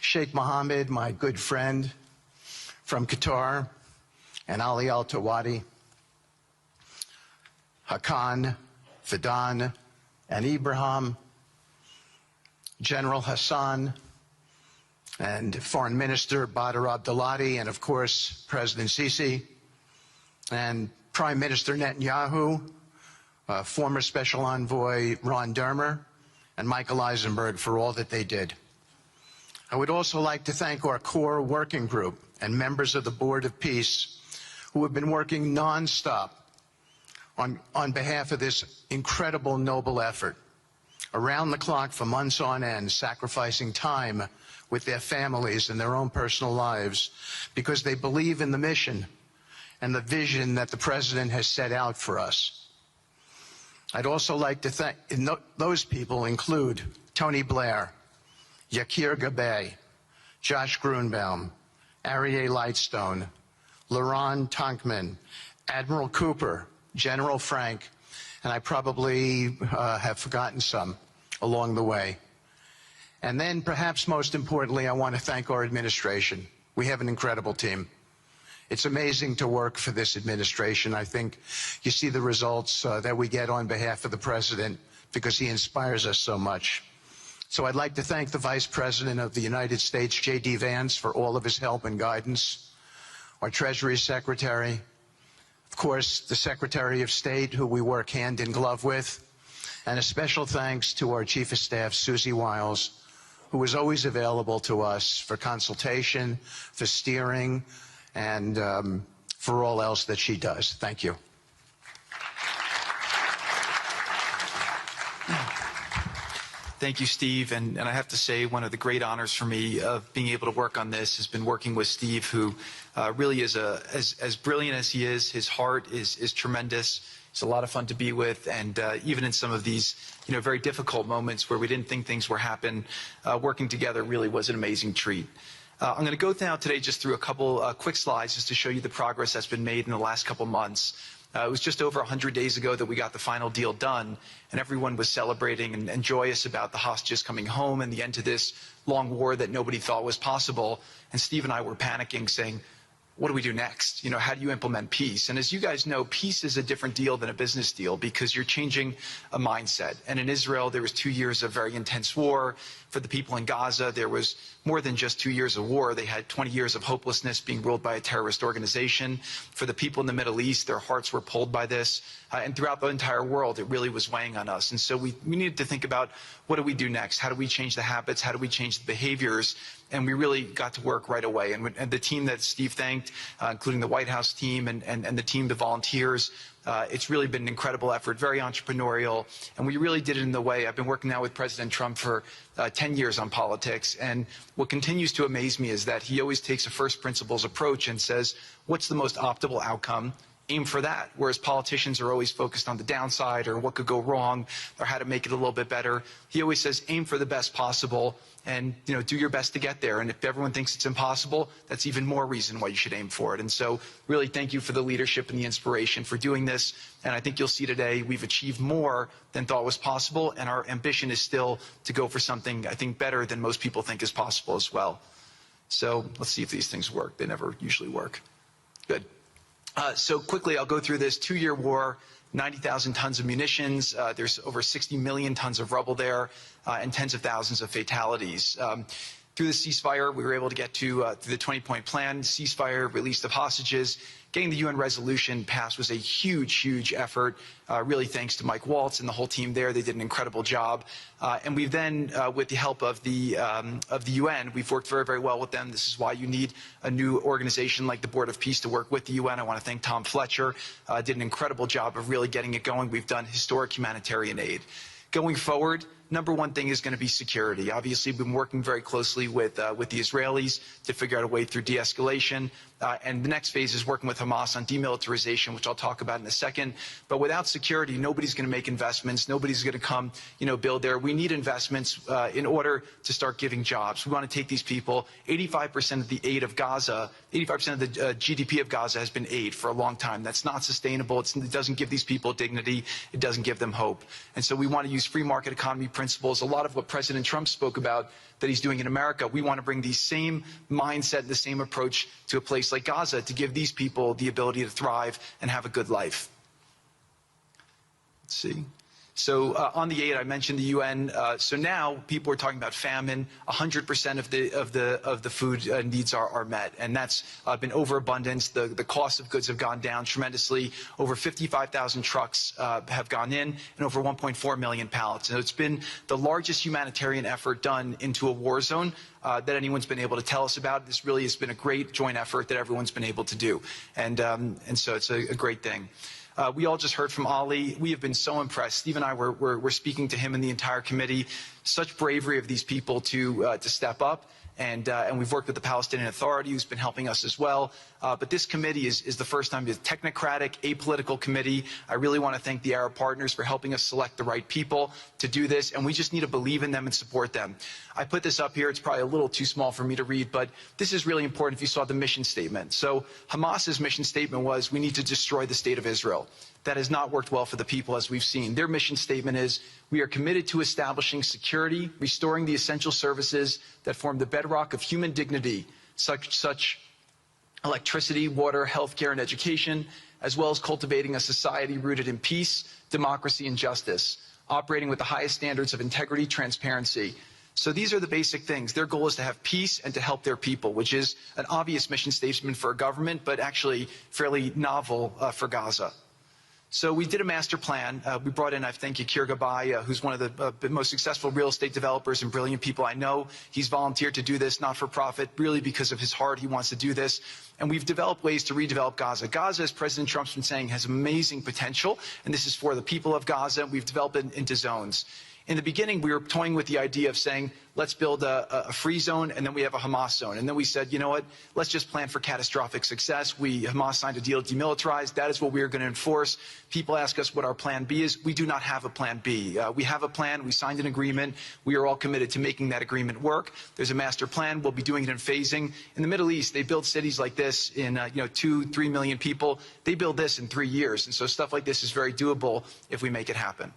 Sheikh Mohammed, my good friend from Qatar, and Ali Al-Tawadi, Hakan, Fidan, and Ibrahim, General Hassan, and Foreign Minister Badr Abdulati, and of course, President Sisi, and Prime Minister Netanyahu, former Special Envoy Ron Dermer, and Michael Eisenberg for all that they did. I would also like to thank our core working group and members of the Board of Peace who have been working nonstop on behalf of this incredible, noble effort, around the clock for months on end, sacrificing time with their families and their own personal lives because they believe in the mission and the vision that the President has set out for us. I'd also like to thank, those people include Tony Blair, Yakir Gabay, Josh Grunbaum, Aryeh Lightstone, Laron Tonkman, Admiral Cooper, General Frank, and I probably have forgotten some along the way. And then perhaps most importantly, I want to thank our administration. We have an incredible team. It's amazing to work for this administration. I think you see the results that we get on behalf of the President because he inspires us so much. So I'd like to thank the Vice President of the United States, J.D. Vance, for all of his help and guidance, our Treasury Secretary, of course, the Secretary of State, who we work hand in glove with, and a special thanks to our Chief of Staff, Susie Wiles, who is always available to us for consultation, for steering, and for all else that she does. Thank you. Thank you, Steve. And I have to say, one of the great honors for me of being able to work on this has been working with Steve, who really is as brilliant as he is. His heart is tremendous. It's a lot of fun to be with. And even in some of these, very difficult moments where we didn't think things were happening, working together really was an amazing treat. I'm going to go now today just through a couple quick slides just to show you the progress that's been made in the last couple months. It was just over 100 days ago that we got the final deal done, and everyone was celebrating and joyous about the hostages coming home and the end to this long war that nobody thought was possible. And Steve and I were panicking, saying, what do we do next? How do you implement peace? And as you guys know, peace is a different deal than a business deal because you're changing a mindset. And in Israel, there was 2 years of very intense war. For the people in Gaza, there was more than just 2 years of war. They had 20 years of hopelessness being ruled by a terrorist organization. For the people in the Middle East, their hearts were pulled by this. And throughout the entire world, it really was weighing on us. And so we needed to think about, what do we do next? How do we change the habits? How do we change the behaviors? And we really got to work right away. And the team that Steve thanked, including the White House team and the team, the volunteers, it's really been an incredible effort, very entrepreneurial. And we really did it in the way. I've been working now with President Trump for 10 years on politics. And what continues to amaze me is that he always takes a first principles approach and says, what's the most optimal outcome? Aim for that. Whereas politicians are always focused on the downside or what could go wrong or how to make it a little bit better. He always says, aim for the best possible and, do your best to get there. And if everyone thinks it's impossible, that's even more reason why you should aim for it. And so really thank you for the leadership and the inspiration for doing this. And I think you'll see today we've achieved more than thought was possible. And our ambition is still to go for something, I think, better than most people think is possible as well. So let's see if these things work. They never usually work. Good. So quickly, I'll go through this 2-year war, 90,000 tons of munitions. There's over 60 million tons of rubble there, and tens of thousands of fatalities. Through the ceasefire, we were able to get to through the 20-point plan, ceasefire, release of hostages. Getting the UN resolution passed was a huge, huge effort, really thanks to Mike Waltz and the whole team there. They did an incredible job. And we've then, with the help of the UN, we've worked very, very well with them. This is why you need a new organization like the Board of Peace to work with the UN. I want to thank Tom Fletcher. Did an incredible job of really getting it going. We've done historic humanitarian aid. Going forward, number one thing is going to be security. Obviously, we've been working very closely with the Israelis to figure out a way through de-escalation. And the next phase is working with Hamas on demilitarization, which I'll talk about in a second. But without security, nobody's going to make investments. Nobody's going to come, build there. We need investments in order to start giving jobs. We want to take these people. 85% of the aid of Gaza, 85% of the GDP of Gaza has been aid for a long time. That's not sustainable. It doesn't give these people dignity. It doesn't give them hope. And so we want to use free market economy principles. A lot of what President Trump spoke about that he's doing in America, we want to bring the same mindset, the same approach to a place like Gaza to give these people the ability to thrive and have a good life. Let's see. So on the aid, I mentioned the UN. So now people are talking about famine. 100% of the food needs are met, and that's been overabundance. The cost of goods have gone down tremendously. Over 55,000 trucks have gone in, and over 1.4 million pallets. And it's been the largest humanitarian effort done into a war zone that anyone's been able to tell us about. This really has been a great joint effort that everyone's been able to do, and so it's a great thing. We all just heard from Ali. We have been so impressed. Steve and I were speaking to him and the entire committee. Such bravery of these people to step up. And we've worked with the Palestinian Authority, who's been helping us as well. But this committee is the first time it's a technocratic, apolitical committee. I really want to thank the Arab partners for helping us select the right people to do this. And we just need to believe in them and support them. I put this up here. It's probably a little too small for me to read, but this is really important if you saw the mission statement. So Hamas's mission statement was, we need to destroy the state of Israel. That has not worked well for the people, as we've seen. Their mission statement is, we are committed to establishing security, restoring the essential services that form the bedrock of human dignity, such electricity, water, healthcare, and education, as well as cultivating a society rooted in peace, democracy, and justice, operating with the highest standards of integrity, transparency. So these are the basic things. Their goal is to have peace and to help their people, which is an obvious mission statement for a government, but actually fairly novel for Gaza. So we did a master plan. We brought in, I thank Yakir Gabay, who's one of the most successful real estate developers and brilliant people I know. He's volunteered to do this, not for profit, really because of his heart. He wants to do this. And we've developed ways to redevelop Gaza. Gaza, as President Trump's been saying, has amazing potential, and this is for the people of Gaza. We've developed it into zones. In the beginning, we were toying with the idea of saying, let's build a free zone, and then we have a Hamas zone. And then we said, you know what, let's just plan for catastrophic success. Hamas signed a deal to demilitarize. That is what we are going to enforce. People ask us what our plan B is. We do not have a plan B. We have a plan. We signed an agreement. We are all committed to making that agreement work. There's a master plan. We'll be doing it in phasing. In the Middle East, they build cities like this in 2-3 million people. They build this in 3 years. And so stuff like this is very doable if we make it happen.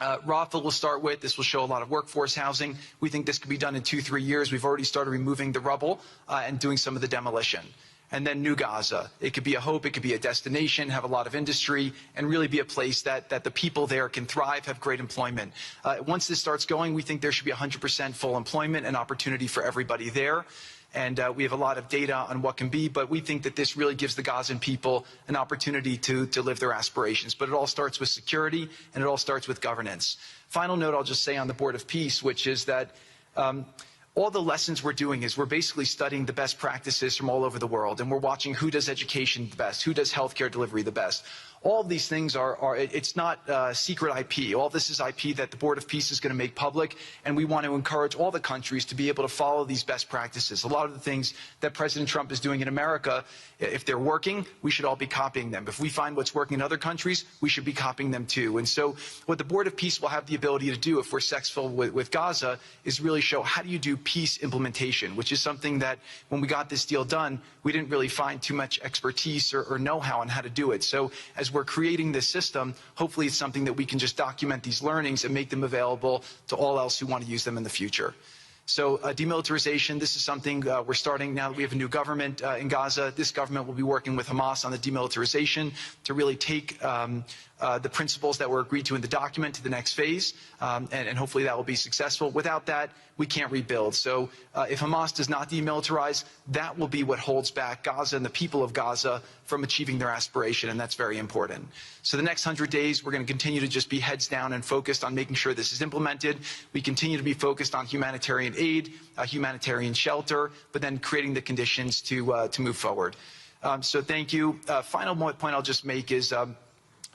Rafah will start with. This will show a lot of workforce housing. We think this could be done in 2-3 years. We've already started removing the rubble and doing some of the demolition. And then New Gaza. It could be a hope. It could be a destination, have a lot of industry, and really be a place that the people there can thrive, have great employment. Once this starts going, we think there should be 100% full employment and opportunity for everybody there. And we have a lot of data on what can be, but we think that this really gives the Gazan people an opportunity to live their aspirations. But it all starts with security, and it all starts with governance. Final note I'll just say on the Board of Peace, which is that all the lessons we're doing is we're basically studying the best practices from all over the world, and we're watching who does education the best, who does healthcare delivery the best. All of these things it's not secret IP. All this is IP that the Board of Peace is going to make public, and we want to encourage all the countries to be able to follow these best practices. A lot of the things that President Trump is doing in America, if they're working, we should all be copying them. If we find what's working in other countries, we should be copying them too. And so what the Board of Peace will have the ability to do if we're successful with Gaza is really show how do you do peace implementation, which is something that when we got this deal done, we didn't really find too much expertise or know-how on how to do it. So as we're creating this system, hopefully it's something that we can just document these learnings and make them available to all else who want to use them in the future. So demilitarization, this is something we're starting now that we have a new government in Gaza. This government will be working with Hamas on the demilitarization to really take the principles that were agreed to in the document to the next phase, and hopefully that will be successful. Without that, we can't rebuild. So if Hamas does not demilitarize, that will be what holds back Gaza and the people of Gaza from achieving their aspiration, and that's very important. So the next 100 days, we're going to continue to just be heads down and focused on making sure this is implemented. We continue to be focused on humanitarian aid, humanitarian shelter, but then creating the conditions to move forward. So thank you. Final point I'll just make is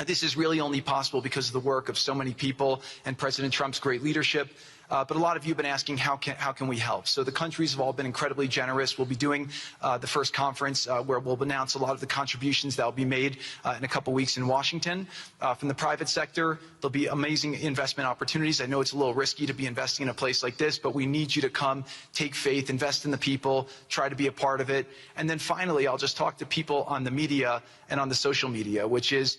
this is really only possible because of the work of so many people and President Trump's great leadership. But a lot of you have been asking, how can we help? So the countries have all been incredibly generous. We'll be doing the first conference where we'll announce a lot of the contributions that will be made in a couple weeks in Washington. From the private sector, there'll be amazing investment opportunities. I know it's a little risky to be investing in a place like this, but we need you to come, take faith, invest in the people, try to be a part of it. And then finally, I'll just talk to people on the media and on the social media, which is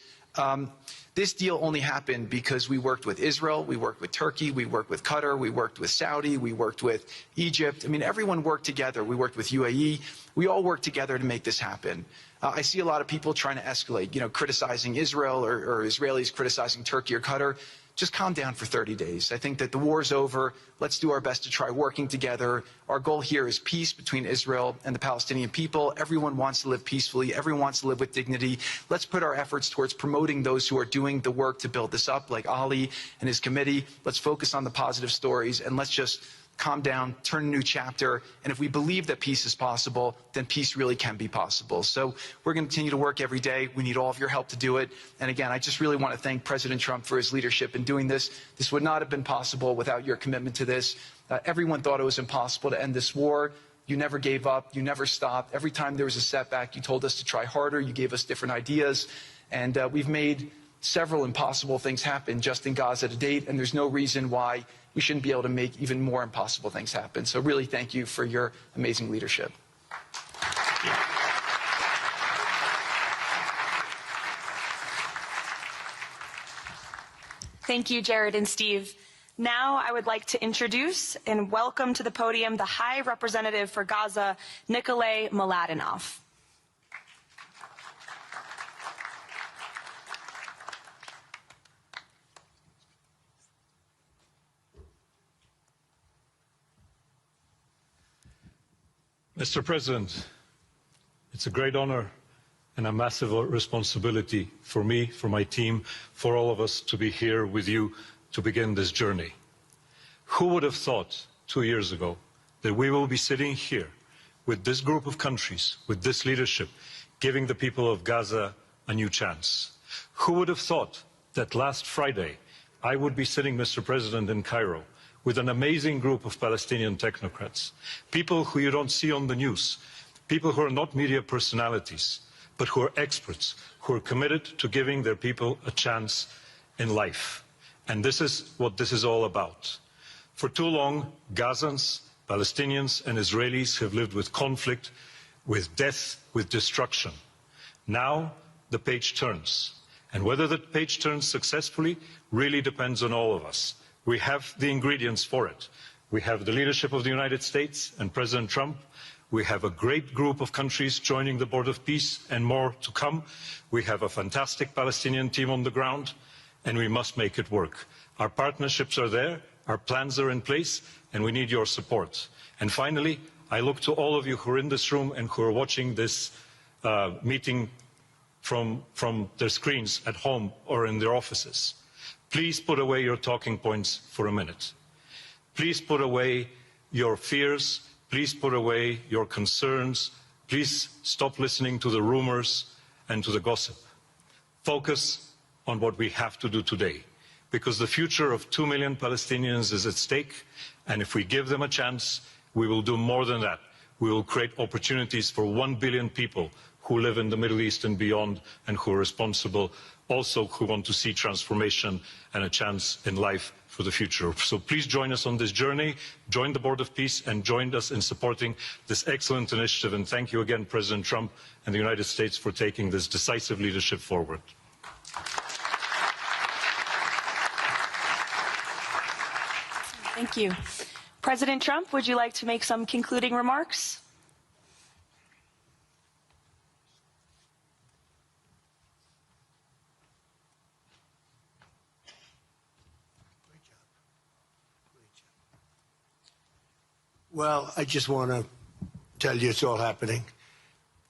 this deal only happened because we worked with Israel, we worked with Turkey, we worked with Qatar, we worked with Saudi, we worked with Egypt. I mean, everyone worked together. We worked with UAE. We all worked together to make this happen. I see a lot of people trying to escalate, criticizing Israel or Israelis criticizing Turkey or Qatar. Just calm down for 30 days. I think that the war's over. Let's do our best to try working together. Our goal here is peace between Israel and the Palestinian people. Everyone wants to live peacefully. Everyone wants to live with dignity. Let's put our efforts towards promoting those who are doing the work to build this up, like Ali and his committee. Let's focus on the positive stories, and let's just calm down, turn a new chapter, and if we believe that peace is possible, then peace really can be possible. So we're going to continue to work every day. We need all of your help to do it. And again, I just really want to thank President Trump for his leadership in doing this. This would not have been possible without your commitment to this. Everyone thought it was impossible to end this war. You never gave up. You never stopped. Every time there was a setback, you told us to try harder. You gave us different ideas. And we've made several impossible things happen just in Gaza to date, and there's no reason why we shouldn't be able to make even more impossible things happen. So really thank you for your amazing leadership. Thank you, Jared and Steve. Now I would like to introduce and welcome to the podium the High Representative for Gaza, Nikolay Mladenov. Mr. President, it's a great honor and a massive responsibility for me, for my team, for all of us to be here with you to begin this journey. Who would have thought 2 years ago that we will be sitting here with this group of countries, with this leadership, giving the people of Gaza a new chance? Who would have thought that last Friday I would be sitting, Mr. President, in Cairo with an amazing group of Palestinian technocrats, people who you don't see on the news, people who are not media personalities, but who are experts, who are committed to giving their people a chance in life. And this is what this is all about. For too long, Gazans, Palestinians and Israelis have lived with conflict, with death, with destruction. Now the page turns. And whether the page turns successfully really depends on all of us. We have the ingredients for it. We have the leadership of the United States and President Trump. We have a great group of countries joining the Board of Peace and more to come. We have a fantastic Palestinian team on the ground, and we must make it work. Our partnerships are there, our plans are in place, and we need your support. And finally, I look to all of you who are in this room and who are watching this meeting from their screens at home or in their offices. Please put away your talking points for a minute. Please put away your fears. Please put away your concerns. Please stop listening to the rumors and to the gossip. Focus on what we have to do today, because the future of 2 million Palestinians is at stake, and if we give them a chance, we will do more than that. We will create opportunities for 1 billion people who live in the Middle East and beyond, and who are responsible, also who want to see transformation and a chance in life for the future. So please join us on this journey, join the Board of Peace, and join us in supporting this excellent initiative. And thank you again, President Trump and the United States, for taking this decisive leadership forward. Thank you. President Trump, would you like to make some concluding remarks? Well, I just want to tell you it's all happening.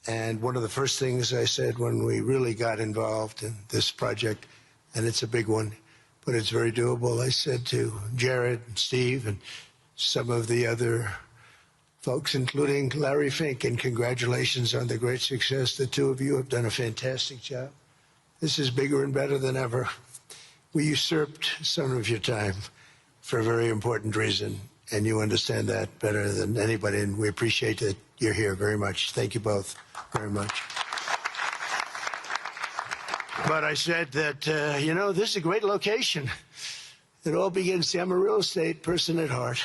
And one of the first things I said when we really got involved in this project, and it's a big one, but it's very doable, I said to Jared and Steve and some of the other folks, including Larry Fink, and congratulations on the great success. The two of you have done a fantastic job. This is bigger and better than ever. We usurped some of your time for a very important reason, and you understand that better than anybody, and we appreciate that you're here very much. Thank you both very much. But I said that, you know, this is a great location. It all begins, see, I'm a real estate person at heart,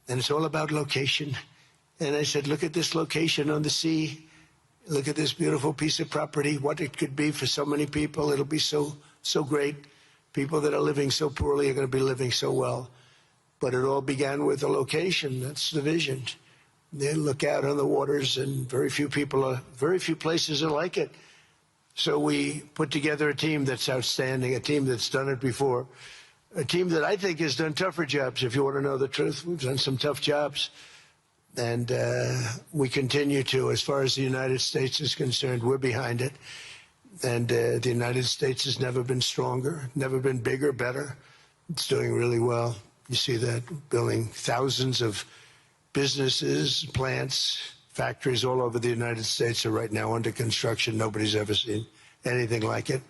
and it's all about location. And I said, look at this location on the sea. Look at this beautiful piece of property, what it could be for so many people. It'll be so great. People that are living so poorly are going to be living so well. But it all began with the location. That's the vision. They look out on the waters, and very few places are like it. So we put together a team that's outstanding, a team that's done it before, a team that I think has done tougher jobs. If you want to know the truth, we've done some tough jobs. And we continue to. As far as the United States is concerned, we're behind it. And the United States has never been stronger, never been bigger, better. It's doing really well. You see that, building thousands of businesses, plants, factories all over the United States are right now under construction. Nobody's ever seen anything like it.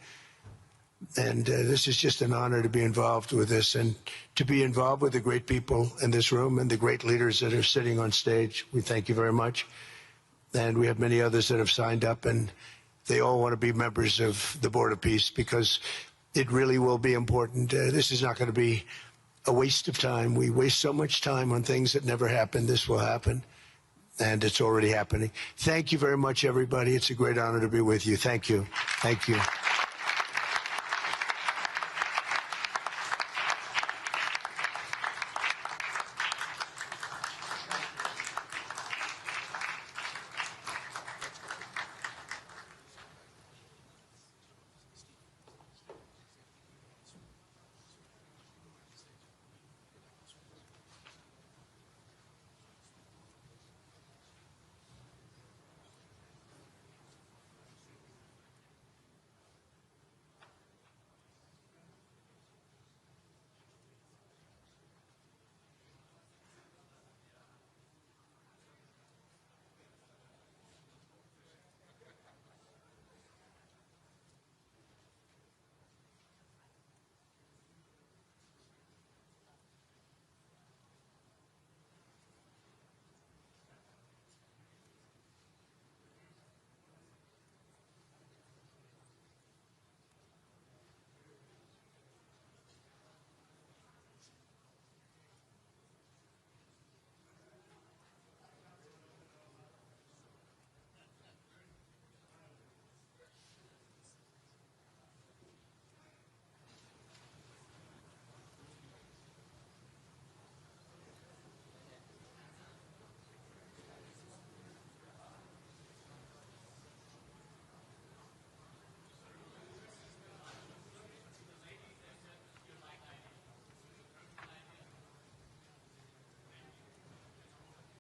And this is just an honor to be involved with this and to be involved with the great people in this room and the great leaders that are sitting on stage. We thank you very much. And we have many others that have signed up, and they all want to be members of the Board of Peace because it really will be important. This is not going to be a waste of time. We waste so much time on things that never happen. This will happen, and it's already happening. Thank you very much, everybody. It's a great honor to be with you. Thank you. Thank you.